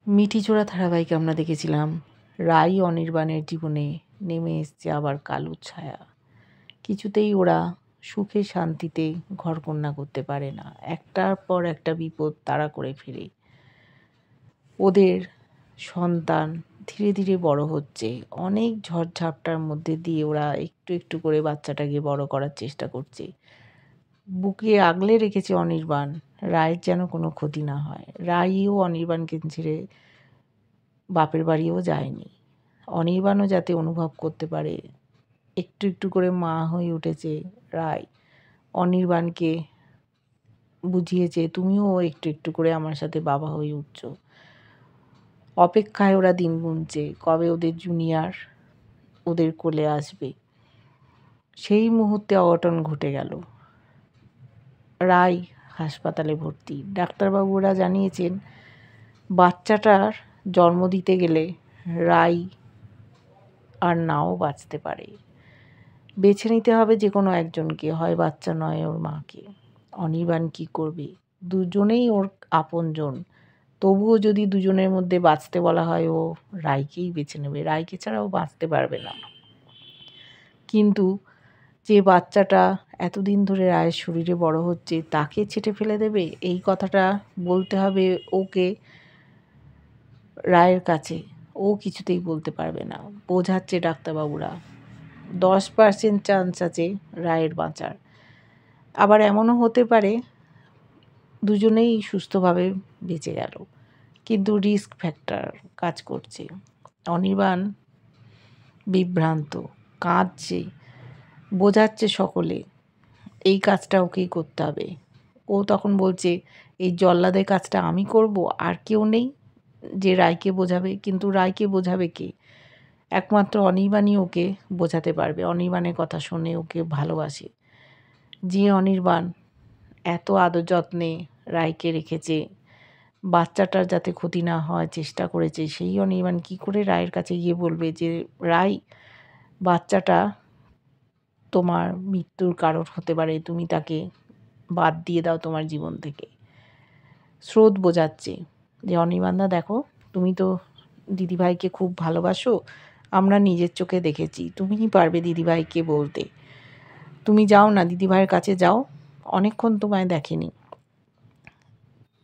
মিঠিচোরা ধারাবাহিকে আমরা দেখেছিলাম রাই অনির্বাণের জীবনে নেমে এসছে আবার কালো ছায়া। কিছুতেই ওরা সুখে শান্তিতে ঘরকন্যা করতে পারে না, একটার পর একটা বিপদ তাড়া করে ফেরে। ওদের সন্তান ধীরে ধীরে বড় হচ্ছে, অনেক ঝড়ঝাপটার মধ্যে দিয়ে ওরা একটু একটু করে বাচ্চাটাকে বড় করার চেষ্টা করছে। বুকে আগলে রেখেছে অনির্বাণ, রায়ের যেন কোনো ক্ষতি না হয়। রাইও অনির্বাণকে ছেড়ে বাপের বাড়িও যায়নি। অনির্বাণও যাতে অনুভব করতে পারে একটু একটু করে মা হয়ে উঠেছে রায়। অনির্বাণকে বুঝিয়েছে তুমিও একটু একটু করে আমার সাথে বাবা হয়ে উঠছ। অপেক্ষায় ওরা দিন গুনছে কবে ওদের জুনিয়র ওদের কোলে আসবে। সেই মুহূর্তে অঘটন ঘটে গেল। রায় হাসপাতালে ভর্তি। ডাক্তারবাবুরা জানিয়েছেন বাচ্চাটার জন্ম দিতে গেলে রায় আর নাও বাঁচতে পারে। বেছে নিতে হবে যে কোনো একজনকে, হয় বাচ্চা নয় ওর মাকে। অনির্বাণ কী করবে? দুজনেই ওর আপনজন, তবুও যদি দুজনের মধ্যে বাঁচতে বলা হয় ও রায়কেই বেছে নেবে, রায়কে ছাড়া ও বাঁচতে পারবে না। কিন্তু যে বাচ্চাটা এতদিন ধরে রায়ের শরীরে বড় হচ্ছে তাকে ছেটে ফেলে দেবে, এই কথাটা বলতে হবে ওকে রায়ের কাছে। ও কিছুতেই বলতে পারবে না। বোঝাচ্ছে ডাক্তারবাবুরা 10% চান্স আছে রায়ের বাঁচার। আবার এমনও হতে পারে দুজনেই সুস্থভাবে বেঁচে গেল, কিন্তু রিস্ক ফ্যাক্টর কাজ করছে। অনির্বাণ বিভ্রান্ত, কাঁদছে, বোঝাচ্ছে সকলে এই কাজটা ওকেই করতে হবে। ও তখন বলছে এই জল্লাদের কাজটা আমি করব, আর কেউ নেই যে রায়কে বোঝাবে। কিন্তু রায়কে বোঝাবে কে? একমাত্র অনির্বাণই ওকে বোঝাতে পারবে। অনির্বাণের কথা শোনে, ওকে ভালোবাসে। যে অনির্বাণ এত আদর যত্নে রায়কে রেখেছে, বাচ্চাটার যাতে ক্ষতি না হয় চেষ্টা করেছে, সেই অনির্বাণ কী করে রায়ের কাছে গিয়ে বলবে যে রায় বাচ্চাটা তোমার মৃত্যুর কারণ হতে পারে, তুমি তাকে বাদ দিয়ে দাও তোমার জীবন থেকে। স্রোত বোঝাচ্ছে যে অনির্বাণদা দেখো, তুমি তো দিদিভাইকে খুব ভালোবাসো, আমরা নিজের চোখে দেখেছি, তুমিই পারবে দিদিভাইকে বলতে। তুমি যাও না, দিদিভাইয়ের কাছে যাও, অনেকক্ষণ তোমায় দেখেনি,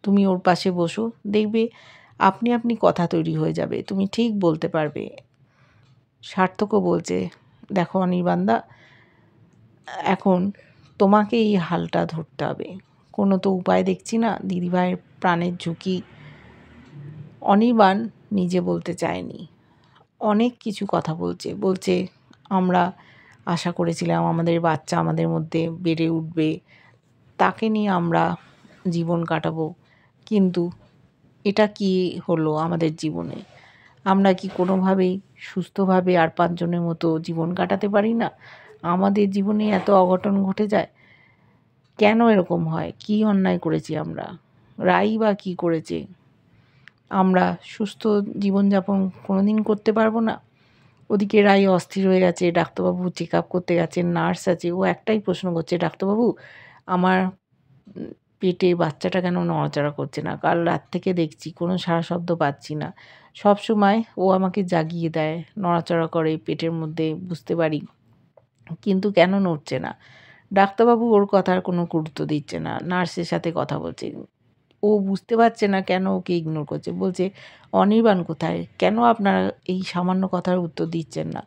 তুমি ওর পাশে বসো, দেখবে আপনি আপনি কথা তৈরি হয়ে যাবে, তুমি ঠিক বলতে পারবে। সার্থকও বলছে দেখো অনির্বাণদা, এখন তোমাকে এই হালটা ধরতে হবে, কোনো তো উপায় দেখছি না, দিদিভাইয়ের প্রাণের ঝুঁকি। অনির্বাণ নিজে বলতে চায়নি, অনেক কিছু কথা বলছে আমরা আশা করেছিলাম আমাদের বাচ্চা আমাদের মধ্যে বেড়ে উঠবে, তাকে নিয়ে আমরা জীবন কাটাবো, কিন্তু এটা কি হলো আমাদের জীবনে? আমরা কি কোনোভাবেই সুস্থভাবে আর 5 জনের মতো জীবন কাটাতে পারি না? আমাদের জীবনে এত অঘটন ঘটে যায়, কেন এরকম হয়? কি অন্যায় করেছি আমরা? রাই বা কী করেছে? আমরা সুস্থ জীবনযাপন কোনোদিন করতে পারবো না? ওদিকে রাই অস্থির হয়ে গেছে, ডাক্তারবাবু চেক আপ করতে গেছেন, নার্স আছে, ও একটাই প্রশ্ন করছে ডাক্তারবাবু আমার পেটে বাচ্চাটা কেন নড়াচড়া করছে না? কাল রাত থেকে দেখছি কোনো সাড়া শব্দ পাচ্ছি না। সবসময় ও আমাকে জাগিয়ে দেয়, নড়াচড়া করে পেটের মধ্যে, বুঝতে পারি, কিন্তু কেন নড়ছে না? ডাক্তারবাবু ওর কথার কোনো গুরুত্ব দিচ্ছে না, নার্সের সাথে কথা বলছে। ও বুঝতে পারছে না কেন ওকে ইগনোর করছে। বলছে অনির্বাণ কোথায়? কেন আপনারা এই সামান্য কথার উত্তর দিচ্ছেন না?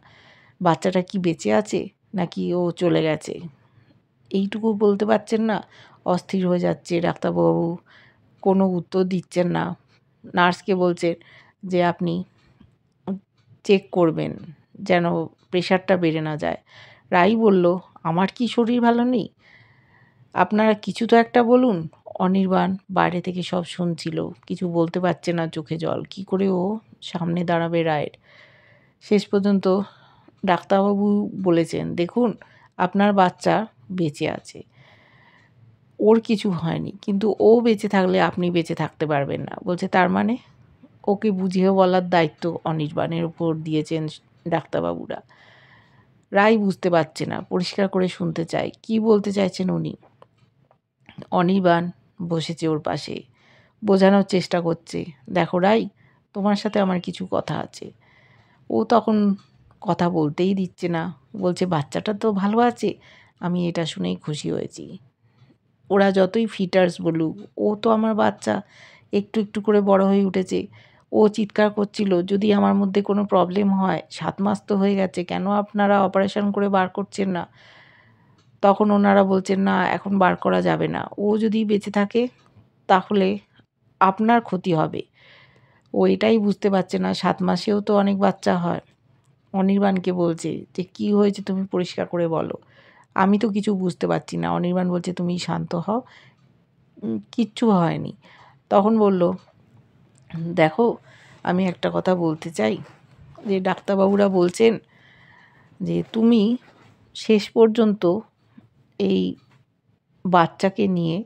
বাচ্চাটা কি বেঁচে আছে নাকি ও চলে গেছে? এইটুকু বলতে পারছেন না? অস্থির হয়ে যাচ্ছে ডাক্তারবাবু, কোনো উত্তর দিচ্ছেন না। নার্সকে বলছেন যে আপনি চেক করবেন যেন প্রেশারটা বেড়ে না যায়। রাই বলল আমার কি শরীর ভালো নেই? আপনারা কিছু তো একটা বলুন। অনির্বাণ বাইরে থেকে সব শুনছিল, কিছু বলতে পারছে না, চোখে জল। কী করে ও সামনে দাঁড়াবে রায়ের? শেষ পর্যন্ত ডাক্তারবাবু বলেছেন দেখুন আপনার বাচ্চা বেঁচে আছে, ওর কিছু হয়নি, কিন্তু ও বেঁচে থাকলে আপনি বেঁচে থাকতে পারবেন না। বলছে তার মানে? ওকে বুঝিয়ে বলার দায়িত্ব অনির্বাণের উপর দিয়েছেন ডাক্তারবাবুরা। রাই বুঝতে পারছে না, পরিষ্কার করে শুনতে চায় কি বলতে চাইছেন উনি। অনির্বাণ বসেছে ওর পাশে, বোঝানোর চেষ্টা করছে দেখো রাই, তোমার সাথে আমার কিছু কথা আছে। ও তখন কথা বলতেই দিচ্ছে না, বলছে বাচ্চাটা তো ভালো আছে। আমি এটা শুনেই খুশি হয়েছি। ওরা যতই ফিটার্স বলুক, ও তো আমার বাচ্চা, একটু একটু করে বড় হয়ে উঠেছে। ও চিৎকার করছিল, যদি আমার মধ্যে কোনো প্রবলেম হয়, 7 মাস তো হয়ে গেছে, কেন আপনারা অপারেশন করে বার করছেন না? তখন ওনারা বলছেন, না এখন বার করা যাবে না, ও যদি বেঁচে থাকে তাহলে আপনার ক্ষতি হবে। ও এটাই বুঝতে পারছে না, 7 মাসেও তো অনেক বাচ্চা হয়। অনির্বাণকে বলছে যে, কী হয়েছে তুমি পরিষ্কার করে বলো। আমি তো কিছু বুঝতে পারছি না। অনির্বাণ বলছে, তুমি শান্ত হও, কিচ্ছু হয়নি। তখন বলল, দেখো আমি একটা কথা বলতে চাই, যে ডাক্তারবাবুরা বলছেন যে তুমি শেষ পর্যন্ত এই বাচ্চাকে নিয়ে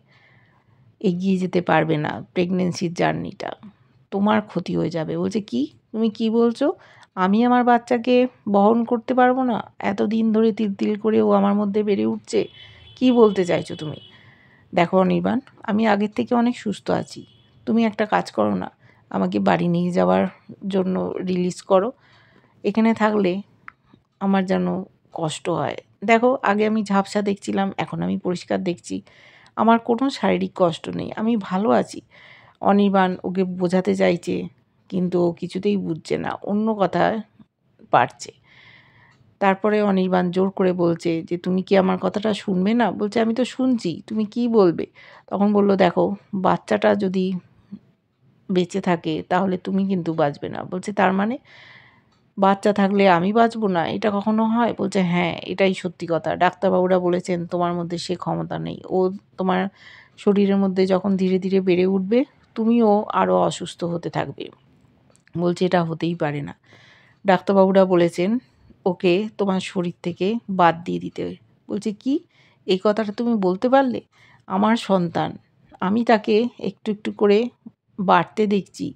এগিয়ে যেতে পারবে না, প্রেগনেন্সির জার্নিটা তোমার ক্ষতি হয়ে যাবে। বলছে, কি তুমি কি বলছো? আমি আমার বাচ্চাকে বহন করতে পারবো না? এতদিন ধরে তিল করে ও আমার মধ্যে বেড়ে উঠছে, কি বলতে চাইছো তুমি? দেখো অনির্বাণ, আমি আগের থেকে অনেক সুস্থ আছি। তুমি একটা কাজ করো না, আমাকে বাড়ি নিয়ে যাওয়ার জন্য রিলিজ করো। এখানে থাকলে আমার যেন কষ্ট হয়। দেখো আগে আমি ঝাপসা দেখছিলাম, এখন আমি পরিষ্কার দেখছি। আমার কোনো শারীরিক কষ্ট নেই, আমি ভালো আছি। অনির্বাণ ওকে বোঝাতে চাইছে, কিন্তু ও কিছুতেই বুঝছে না, অন্য কথায় পারছে। তারপরে অনির্বাণ জোর করে বলছে যে, তুমি কি আমার কথাটা শুনবে না? বলছে, আমি তো শুনছি, তুমি কি বলবে? তখন বলল, দেখো বাচ্চাটা যদি বেঁচে থাকে তাহলে তুমি কিন্তু বাঁচবে না। বলছে, তার মানে বাচ্চা থাকলে আমি বাঁচব না, এটা কখনো হয়? বলছে, হ্যাঁ এটাই সত্যি কথা। ডাক্তারবাবুরা বলেছেন তোমার মধ্যে সে ক্ষমতা নেই। ও তোমার শরীরের মধ্যে যখন ধীরে ধীরে বেড়ে উঠবে, তুমিও আরও অসুস্থ হতে থাকবে। বলছে, এটা হতেই পারে না। ডাক্তারবাবুরা বলেছেন ওকে তোমার শরীর থেকে বাদ দিয়ে দিতে। বলছে, কি এই কথাটা তুমি বলতে পারলে? আমার সন্তান, আমি তাকে একটু একটু করে বাড়তে দেখছি,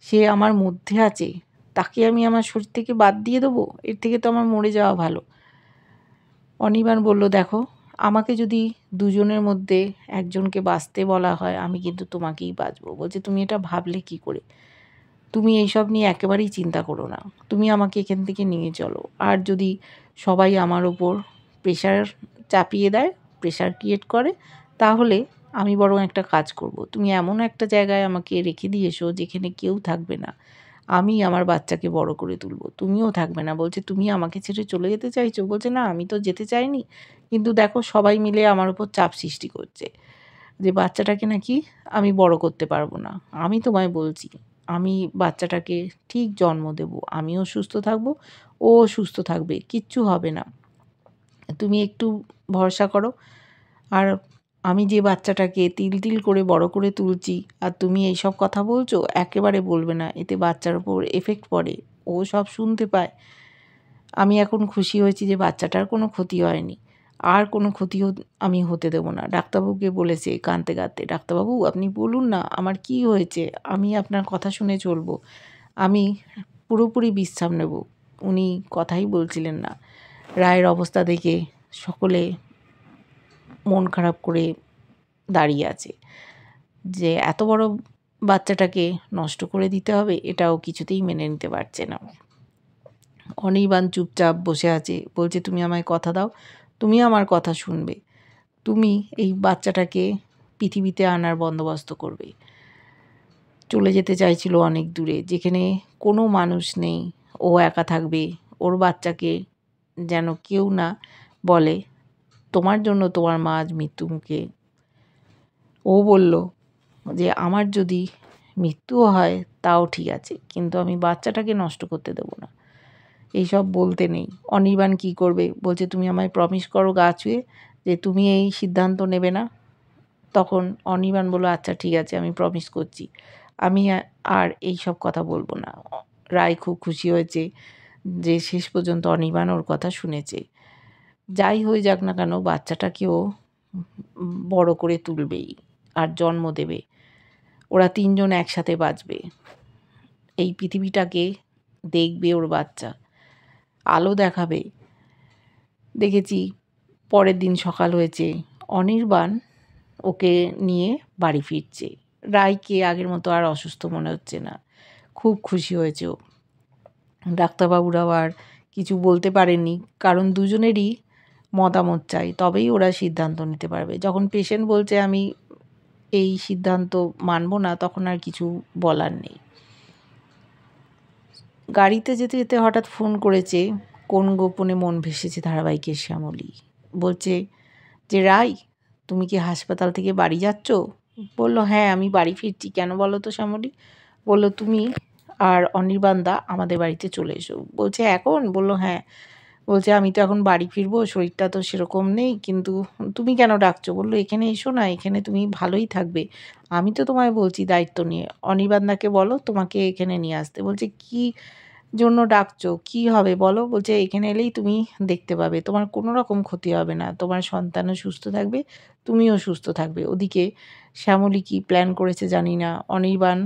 সে আমার মধ্যে আছে, তাকে আমি আমার শরীর থেকে বাদ দিয়ে দেবো? এর থেকে তো আমার মরে যাওয়া ভালো। অনির্বাণ বলল, দেখো আমাকে যদি দুজনের মধ্যে একজনকে বাঁচতে বলা হয়, আমি কিন্তু তোমাকেই বাঁচবো। বলছে, তুমি এটা ভাবলে কি করে? তুমি এইসব নিয়ে একেবারেই চিন্তা করো না, তুমি আমাকে এখান থেকে নিয়ে চলো। আর যদি সবাই আমার ওপর প্রেশার চাপিয়ে দেয়, প্রেশার ক্রিয়েট করে, তাহলে আমি বরং একটা কাজ করব, তুমি এমন একটা জায়গায় আমাকে রেখে দিয়ে এসো যেখানে কেউ থাকবে না, আমি আমার বাচ্চাকে বড় করে তুলব, তুমিও থাকবে না। বলছে, তুমি আমাকে ছেড়ে চলে যেতে চাইছো? বলছে, না আমি তো যেতে চাইনি, কিন্তু দেখো সবাই মিলে আমার উপর চাপ সৃষ্টি করছে যে বাচ্চাটাকে নাকি আমি বড় করতে পারবো না। আমি তোমায় বলছি, আমি বাচ্চাটাকে ঠিক জন্ম দেব, আমিও সুস্থ থাকব, ও সুস্থ থাকবে, কিচ্ছু হবে না, তুমি একটু ভরসা করো। আর আমি যে বাচ্চাটাকে তিল করে বড় করে তুলছি, আর তুমি এইসব কথা বলছো, একেবারে বলবে না, এতে বাচ্চার ওপর এফেক্ট পড়ে, ও সব শুনতে পায়। আমি এখন খুশি হয়েছি যে বাচ্চাটার কোনো ক্ষতি হয়নি, আর কোনো ক্ষতিও আমি হতে দেবো না। ডাক্তারবাবুকে বলেছে কাঁদতে কাঁদতে, ডাক্তারবাবু আপনি বলুন না আমার কি হয়েছে, আমি আপনার কথা শুনে চলবো, আমি পুরোপুরি বিশ্রাম নেব। উনি কথাই বলছিলেন না। রায়ের অবস্থা দেখে সকলে মন খারাপ করে দাঁড়িয়ে আছে, যে এত বড় বাচ্চাটাকে নষ্ট করে দিতে হবে, এটাও কিছুতেই মেনে নিতে পারছে না। অনির্বাণ চুপচাপ বসে আছে, বলছে, তুমি আমায় কথা দাও, তুমি আমার কথা শুনবে, তুমি এই বাচ্চাটাকে পৃথিবীতে আনার বন্দোবস্ত করবে। চলে যেতে চাইছিল অনেক দূরে, যেখানে কোনো মানুষ নেই, ও একা থাকবে, ওর বাচ্চাকে যেন কেউ না বলে তোমার জন্য তোমার মা আজ মৃত্যুমুখে। ও বলল যে, আমার যদি মৃত্যুও হয় তাও ঠিক আছে, কিন্তু আমি বাচ্চাটাকে নষ্ট করতে দেবো না। এইসব বলতে নেই। অনির্বাণ কী করবে? বলছে, তুমি আমায় প্রমিস করো গা ছুঁয়ে যে তুমি এই সিদ্ধান্ত নেবে না। তখন অনির্বাণ বলল, আচ্ছা ঠিক আছে, আমি প্রমিস করছি, আমি আর এইসব কথা বলবো না। রায় খুব খুশি হয়েছে যে শেষ পর্যন্ত অনির্বাণ ওর কথা শুনেছে। যাই হয়ে যাক না কেন, বাচ্চাটাকেও বড় করে তুলবেই আর জন্ম দেবে। ওরা তিনজন একসাথে বাঁচবে, এই পৃথিবীটাকে দেখবে ওর বাচ্চা, আলো দেখাবে। দেখেছি পরের দিন সকাল হয়েছে, অনির্বাণ ওকে নিয়ে বাড়ি ফিরছে। রায়কে আগের মতো আর অসুস্থ মনে হচ্ছে না, খুব খুশি হয়েছে ও। ডাক্তারবাবুরাও আর কিছু বলতে পারেননি, কারণ দুজনেরই মতামত চাই, তবেই ওরা সিদ্ধান্ত নিতে পারবে। যখন পেশেন্ট বলছে আমি এই সিদ্ধান্ত মানব না, তখন আর কিছু বলার নেই। গাড়িতে যেতে যেতে হঠাৎ ফোন করেছে কোন গোপনে মন ভেসেছে ধারাবাহিকের শ্যামলী। বলছে যে, রাই, তুমি কি হাসপাতাল থেকে বাড়ি যাচ্ছ? বলল, হ্যাঁ, আমি বাড়ি ফিরছি। কেন বলো তো শ্যামলী? বলল, তুমি আর অনির্বাণদা আমাদের বাড়িতে চলে এসো। বলছে, এখন? বলল, হ্যাঁ। বলছে, আমি তো এখন বাড়ি ফিরবো, শরীরটা তো সেরকম নেই, কিন্তু তুমি কেন ডাকছো? বলল, এখানে এসো না, এখানে তুমি ভালোই থাকবে। আমি তো তোমায় বলছি দায়িত্ব নিয়ে। অনির্বাণদাকে বলো তোমাকে এখানে নিয়ে আসতে। বলছে, কী জন্য ডাকছো? কী হবে বলো? বলছে, এখানে এলেই তুমি দেখতে পাবে, তোমার কোনো রকম ক্ষতি হবে না, তোমার সন্তানও সুস্থ থাকবে, তুমিও সুস্থ থাকবে। ওদিকে শ্যামলী কী প্ল্যান করেছে জানি না। অনির্বাণ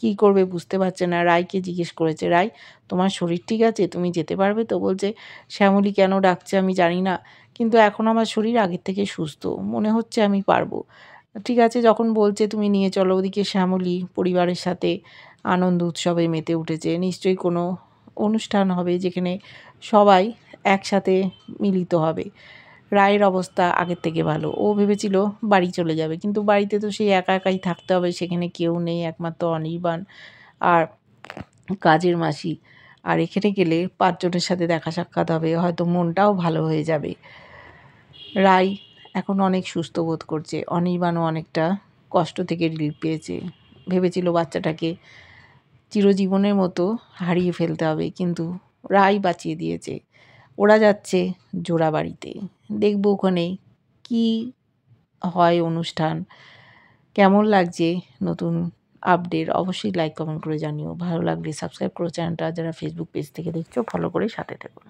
কী করবে বুঝতে পারছে না। রায়কে জিজ্ঞেস করেছে, রাই, তোমার শরীর ঠিক আছে? তুমি যেতে পারবে তো? বলছে, শ্যামলী কেন ডাকছে আমি জানি না, কিন্তু এখন আমার শরীর আগের থেকে সুস্থ, মনে হচ্ছে আমি পারবো। ঠিক আছে, যখন বলছে তুমি নিয়ে চলো। ওদিকে শ্যামলী পরিবারের সাথে আনন্দ উৎসবে মেতে উঠেছে। নিশ্চয়ই কোনো অনুষ্ঠান হবে যেখানে সবাই একসাথে মিলিত হবে। রায়ের অবস্থা আগের থেকে ভালো। ও ভেবেছিল বাড়ি চলে যাবে, কিন্তু বাড়িতে তো সেই একা একাই থাকতে হবে, সেখানে কেউ নেই, একমাত্র অনির্বাণ আর কাজের মাসি। আর এখানে গেলে 5 জনের সাথে দেখা সাক্ষাৎ হবে, হয়তো মনটাও ভালো হয়ে যাবে। রায় এখন অনেক সুস্থ বোধ করছে। অনির্বাণও অনেকটা কষ্ট থেকে রিলিফ পেয়েছে। ভেবেছিল বাচ্চাটাকে চিরজীবনের মতো হারিয়ে ফেলতে হবে, কিন্তু রায় বাঁচিয়ে দিয়েছে। ওরা যাচ্ছে জোড়াবাড়িতে। দেখব ওখানে কি হয় অনুষ্ঠান। কেমন লাগছে নতুন আপডেট অবশ্যই লাইক কমেন্ট করে জানিও। ভালো লাগলে সাবস্ক্রাইব করো চ্যানেলটা। যারা ফেসবুক পেজ থেকে দেখছো ফলো করে সাথে থেকো।